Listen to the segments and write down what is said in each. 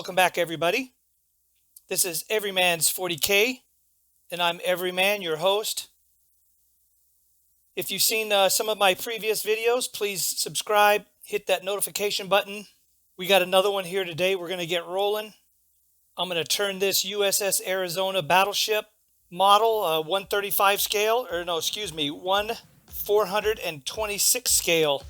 Welcome back, everybody. This is Everyman's 40K, and I'm Everyman, your host. If you've seen some of my previous videos, please subscribe, hit that notification button. We got another one here today. We're going to get rolling. I'm going to turn this USS Arizona battleship model, 135 scale, or no, excuse me, 426 scale.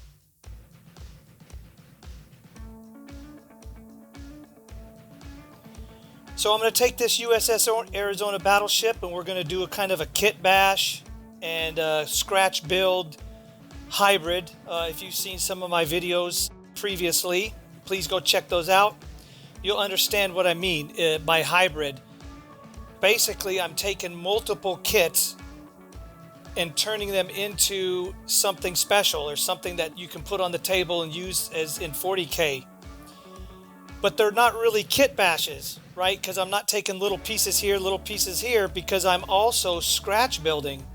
So I'm going to take this USS Arizona battleship and we're going to do a kind of a kit bash and scratch build hybrid. If you've seen some of my videos previously, please go check those out. You'll understand what I mean by hybrid. Basically, I'm taking multiple kits and turning them into something special or something that you can put on the table and use as in 40K. But they're not really kit bashes, right? Because I'm not taking little pieces here, because I'm also scratch building.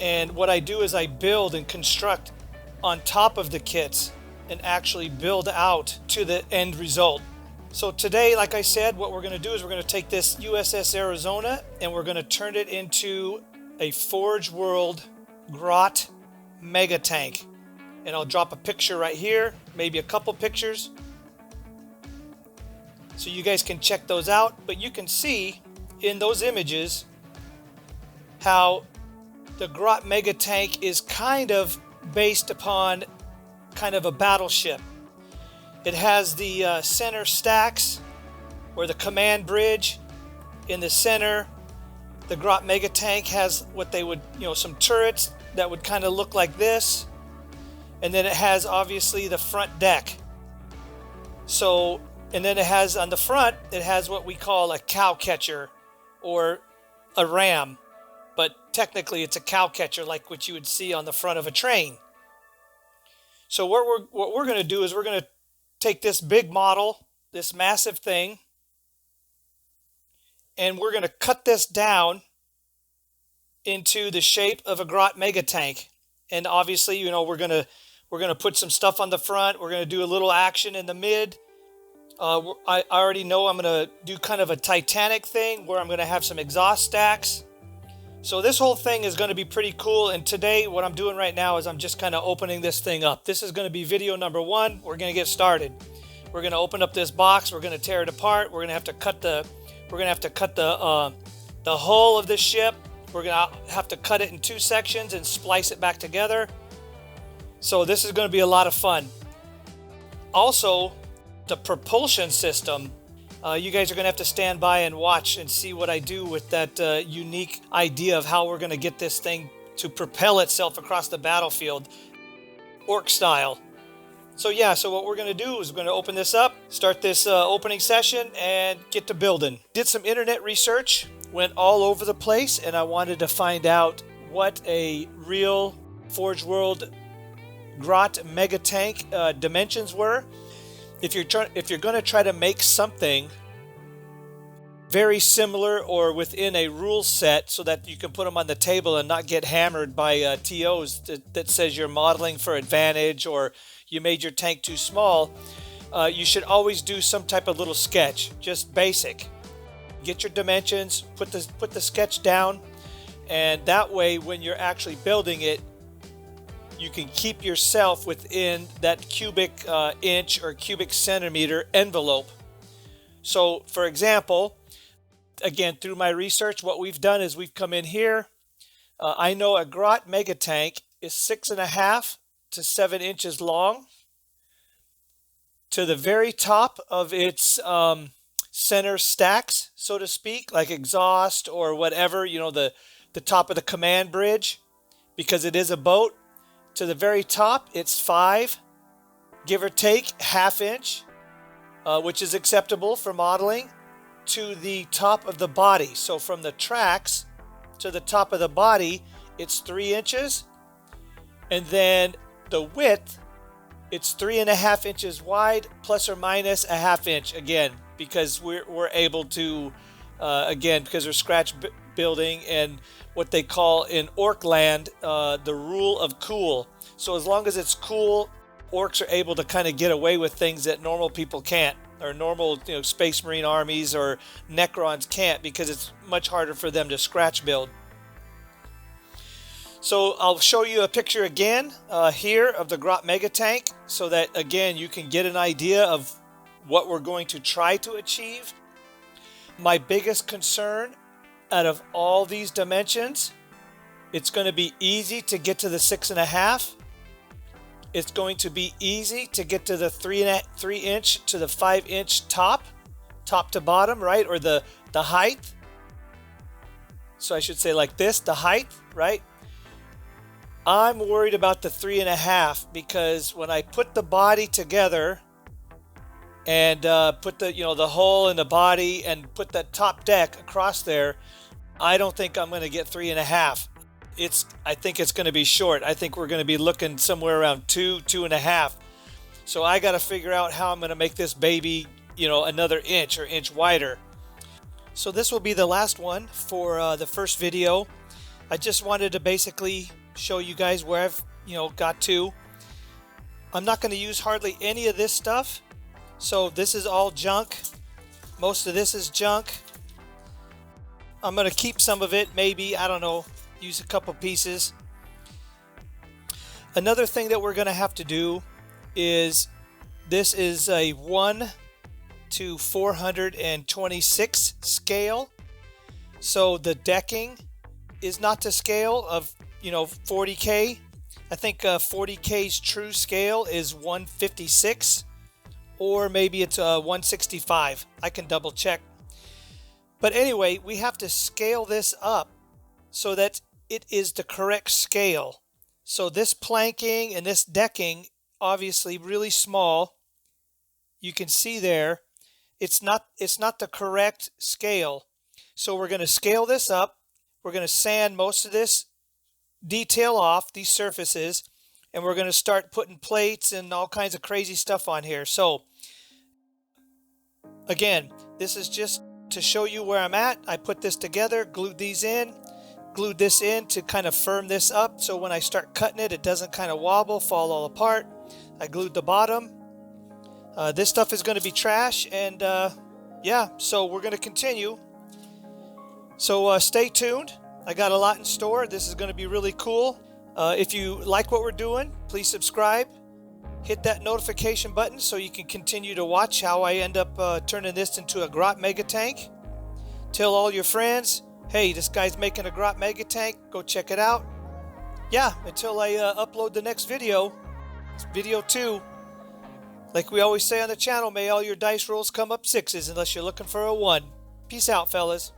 And what I do is I build and construct on top of the kits and actually build out to the end result. So today, like I said, what we're going to do is we're going to take this USS Arizona and we're going to turn it into a Forge World Grot Mega Tank. And I'll drop a picture right here, maybe a couple pictures, so you guys can check those out. But you can see in those images how the Grot Mega Tank is kind of based upon kind of a battleship. It has the center stacks or the command bridge in the center. The Grot Mega Tank has what they would, some turrets that would kind of look like this. And then it has obviously the front deck. So, and then it has on the front, it has what we call a cow catcher or a ram. But technically it's a cow catcher like what you would see on the front of a train. So what we're going to do is we're going to take this big model, this massive thing, and we're going to cut this down into the shape of a Grot Mega Tank. And obviously, we're going to put some stuff on the front. We're going to do a little action in the mid. I already know I'm going to do kind of a Titanic thing where I'm going to have some exhaust stacks. So this whole thing is going to be pretty cool. And today what I'm doing right now is I'm just kind of opening this thing up. This is going to be video number 1. We're going to get started. We're going to open up this box. We're going to tear it apart. We're going to have to cut the hull of this ship. We're going to have to cut it in 2 sections and splice it back together. So this is going to be a lot of fun. Also, the propulsion system. You guys are going to have to stand by and watch and see what I do with that unique idea of how we're going to get this thing to propel itself across the battlefield, orc style. So yeah, so what we're going to do is we're going to open this up, start this opening session, and get to building. Did some internet research, went all over the place, and I wanted to find out what a real Forge World Grot Mega Tank dimensions were. If you're going to try to make something very similar or within a rule set so that you can put them on the table and not get hammered by TOs that says you're modeling for advantage or you made your tank too small, you should always do some type of little sketch, just basic. Get your dimensions, put the sketch down, and that way when you're actually building it, you can keep yourself within that cubic inch or cubic centimeter envelope. So for example, again, through my research, what we've done is we've come in here. I know a Grot Mega Tank is 6.5 to 7 inches long. To the very top of its center stacks, so to speak, like exhaust or whatever, the top of the command bridge, because it is a boat. To the very top, it's 5, give or take, ½ inch, which is acceptable for modeling, to the top of the body. So from the tracks to the top of the body, it's 3 inches. And then the width, it's 3.5 inches wide, plus or minus ½ inch, again, because we're able to, again, because we're scratch building and what they call in orc land the rule of cool. So as long as it's cool, orcs are able to kind of get away with things that normal people can't. or normal, Space Marine armies or Necrons can't, because it's much harder for them to scratch build. So I'll show you a picture again here of the Grot Mega Tank, so that again you can get an idea of what we're going to try to achieve. My biggest concern out of all these dimensions, it's going to be easy to get to the 6.5. It's going to be easy to get to the 3 inch to the 5 inch top to bottom, right? Or the height. So I should say like this, the height, right? I'm worried about the 3.5, because when I put the body together and put the the hull and the body and put that top deck across there, I don't think I'm going to get 3.5. I think it's going to be short. I think we're going to be looking somewhere around 2.5. So I got to figure out how I'm going to make this baby, another inch or inch wider. So this will be the last one for the first video. I just wanted to basically show you guys where I've, got to. I'm not going to use hardly any of this stuff. So this is all junk. Most of this is junk. I'm going to keep some of it, maybe, I don't know, use a couple pieces. Another thing that we're going to have to do is, this is a 1:426 scale. So the decking is not to scale of 40K. I think 40K's true scale is 156, or maybe it's 165. I can double check. But anyway, we have to scale this up so that it is the correct scale. So this planking and this decking, obviously really small. You can see there, it's not the correct scale. So we're going to scale this up. We're going to sand most of this detail off, these surfaces, and we're going to start putting plates and all kinds of crazy stuff on here. So again, this is just to show you where I'm at. I put this together, glued these in, glued this in to kind of firm this up, so when I start cutting it, it doesn't kind of wobble, fall all apart. I glued the bottom. This stuff is going to be trash, and yeah, so we're going to continue. So stay tuned. I got a lot in store. This is going to be really cool. If you like what we're doing, please subscribe. Hit that notification button so you can continue to watch how I end up turning this into a Grot Mega Tank. Tell all your friends, hey, this guy's making a Grot Mega Tank. Go check it out. Yeah, until I upload the next video, it's video 2. Like we always say on the channel, may all your dice rolls come up 6s unless you're looking for a 1. Peace out, fellas.